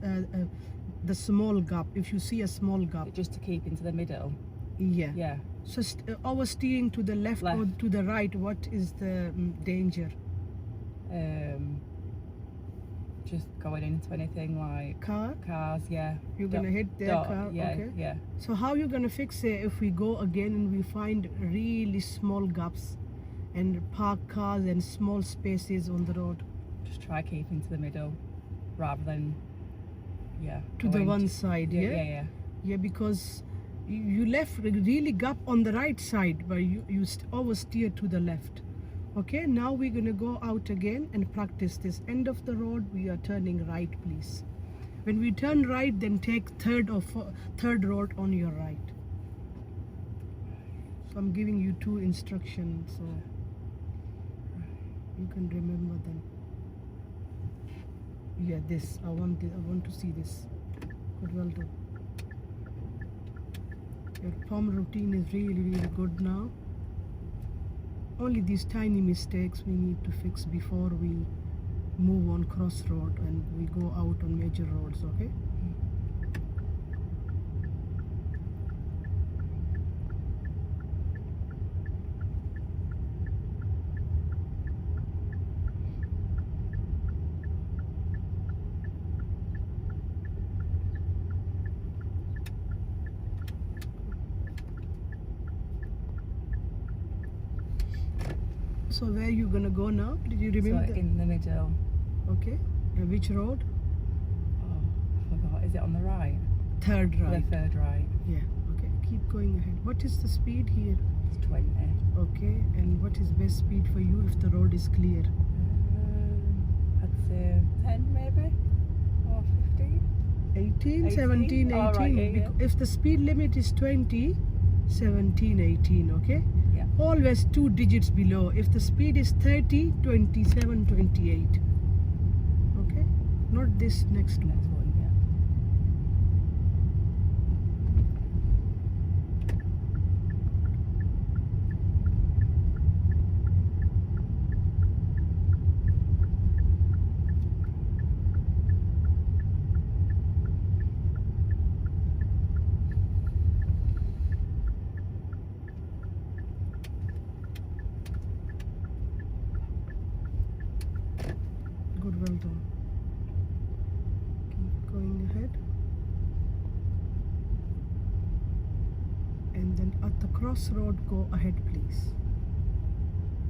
the small gap. If you see a small gap, Just to keep into the middle. yeah. Yeah. So oversteering to the left or to the right, what is the danger? Just going into anything like cars, yeah. You're gonna hit their car, yeah, okay? Yeah. So how you gonna fix it if we go again and we find really small gaps and park cars and small spaces on the road? Just try keeping to the middle rather than to the one side, yeah. Yeah, because you left really gap on the right side, but you oversteer to the left. Okay, now we're gonna go out again and practice this. End of the road, we are turning right, please. When we turn right, then take third road on your right. So I'm giving you 2 instructions, so you can remember them. Yeah, this I want to see this. Good, well done. Your palm routine is really good now. Only these tiny mistakes we need to fix before we move on crossroad and we go out on major roads, okay? So where you gonna go now? Did you remember? So in the middle. Okay. And which road? Oh, I forgot. Is it on the right? Third right. The third right. Yeah. Okay. Keep going ahead. What is the speed here? It's 20. Okay. And what is best speed for you if the road is clear? I'd say 10 maybe, or 15. 18, 17, 18. Oh, right, yeah. If the speed limit is 20, 17, 18, okay? Yeah. Always 2 digits below. If the speed is 30, 27, 28. Okay? Not this next one. Next one, yeah. Good, well done. Keep going ahead. And then at the crossroad, go ahead, please.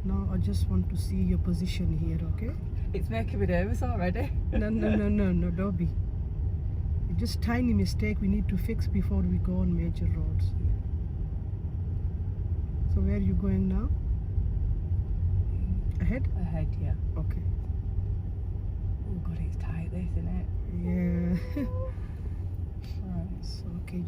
Now I just want to see your position here, okay? It's making me nervous already. No, Dobby. It's just tiny mistake we need to fix before we go on major roads. So where are you going now? Ahead? Ahead, yeah. Okay. Oh god, it's tight this, isn't it? Yeah. Right. So, okay,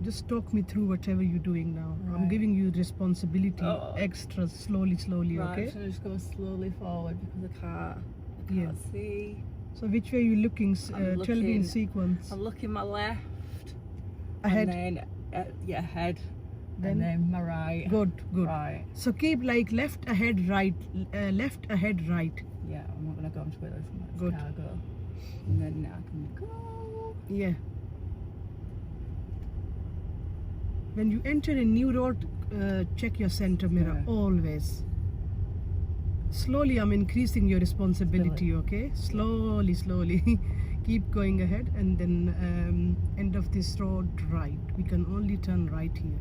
just talk me through whatever you're doing now. I'm Right. giving you responsibility extra slowly, Right, okay? so just go slowly forward because I can't see. So which way are you looking? Tell me in sequence. I'm looking my left. Ahead. And then, ahead. Then? And then my right. Good. Right. So keep like left ahead, right, left ahead, right. Yeah, I'm not going to go into it. Good. Car go. And then I can go. Yeah. When you enter a new road, check your center mirror, always. Slowly I'm increasing your responsibility, okay? Slowly. Keep going ahead, and then end of this road, right. We can only turn right here.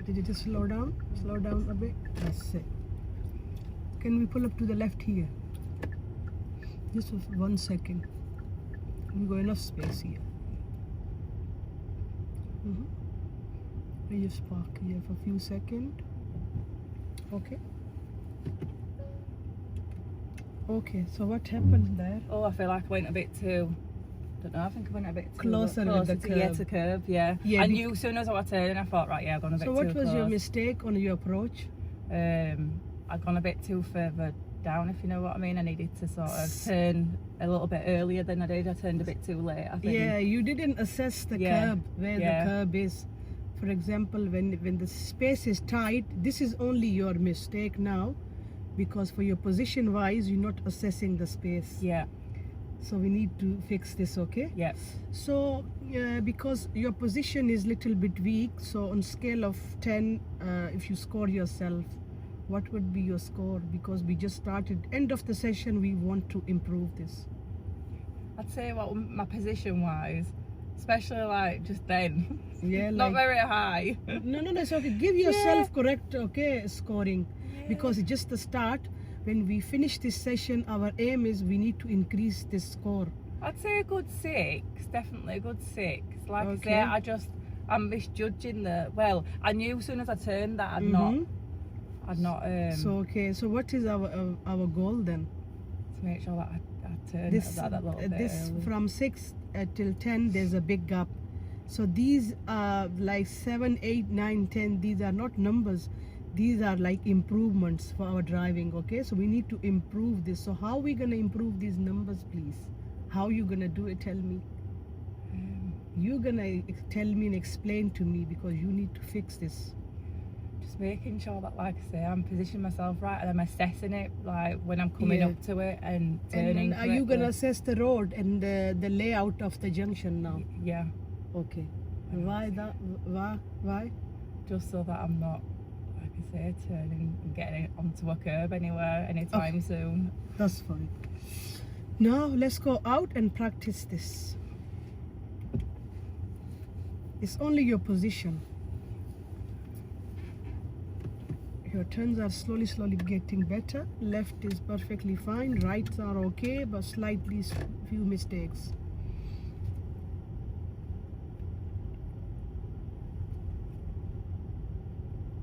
Did you just slow down? Slow down a bit. That's it. Can we pull up to the left here? Just for 1 second. We got enough space here. We just park here for a few seconds. Okay. Okay, so what happened there? Oh, I feel like I went a bit too... don't know, I think I went a bit too Closer with the curb. To curb, yeah. I knew as soon as I turned, I thought, right, yeah, I've gone a bit too close. So what was your mistake on your approach? I'd gone a bit too further down, if you know what I mean. I needed to sort of turn a little bit earlier than I did. I turned a bit too late, I think. Yeah, you didn't assess the curb, where the curb is. For example, when the space is tight, this is only your mistake now, because for your position wise, you're not assessing the space. Yeah. So we need to fix this, okay? Yeah. So because your position is little bit weak, so on scale of 10, if you score yourself, what would be your score? Because we just started, end of the session, we want to improve this. I'd say what my position wise, especially like just then, yeah, not very high. no, it's okay. Give yourself correct, okay, scoring, because it's just the start. When we finish this session, our aim is we need to increase this score. I'd say a good 6, definitely a good 6. Like I say, I'm misjudging well, I knew as soon as I turned that I'd not. So okay, so what is our goal then? To make sure that I turn that little bit early. From 6 till 10, there's a big gap. So these are like 7, 8, 9, 10. These are not numbers. These are like improvements for our driving, okay? So we need to improve this. So how are we going to improve these numbers, please? How are you going to do it? Tell me. You're going to tell me and explain to me, because you need to fix this. Just making sure that, like I say, I'm positioning myself right and I'm assessing it, like when I'm coming up to it and turning. And are you going to assess the road and the layout of the junction now? Yeah. Okay. Why that? Why? Just so that I'm not, like I say, turning and getting it onto a curb anywhere anytime soon. That's fine. Now let's go out and practice this. It's only your position. Your turns are slowly getting better. Left is perfectly fine. Rights are okay, but slightly few mistakes.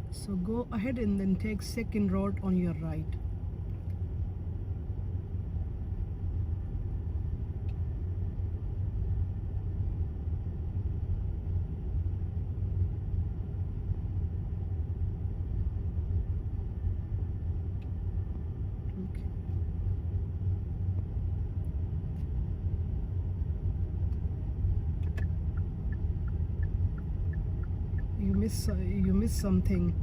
So go ahead and then take second road on your right. You miss something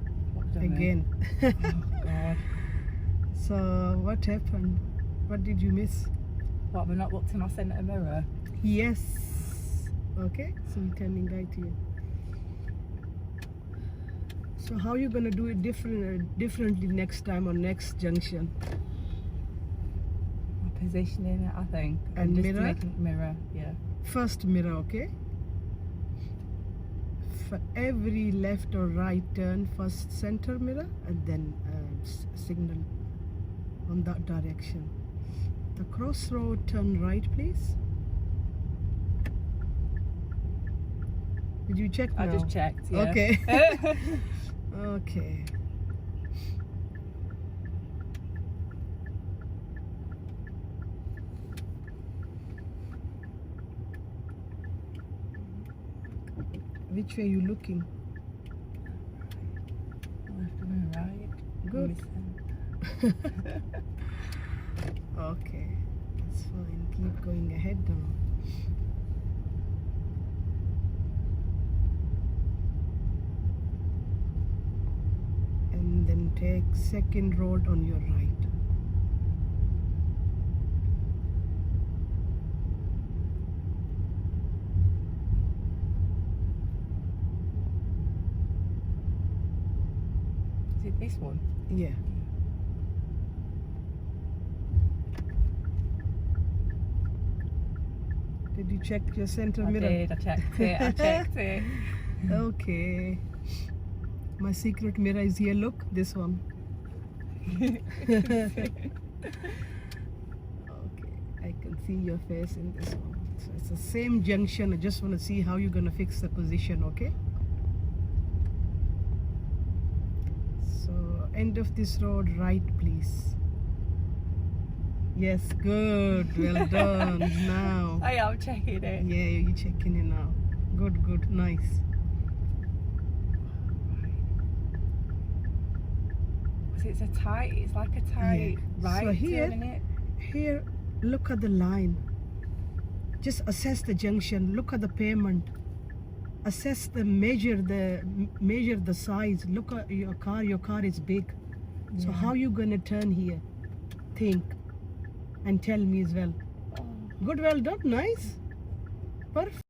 again. Oh, God. So what happened? What did you miss? What, we're not looked in our centre mirror? Yes. Okay, so we're turning right here. So how are you going to do it differently next time on next junction? Positioning it, I think. And just mirror? Mirror, yeah. First mirror, okay? For every left or right turn, first center mirror and then signal on that direction. The crossroad, turn right, please. Did you check now? I just checked, yeah. Okay. Okay. Which way are you looking? Left and right. Good. Okay, that's fine. Keep going ahead now. And then take second road on your right. Is it this one? Yeah. Did you check your center mirror? I checked it. Okay. My secret mirror is here, look, this one. Okay, I can see your face in this one. So it's the same junction. I just want to see how you're going to fix the position, okay? So, end of this road, right, please. Yes, good. Well done. Now. I am checking it. Yeah, you're checking it now. Good, nice. it's like a tight right So here, turn, innit? here, look at the line. Just assess the junction. Look at the pavement. Assess measure the size. Look at your car. Your car is big. So Yeah. how you gonna turn here? Think and tell me as well. Oh. Good, well done, nice, perfect.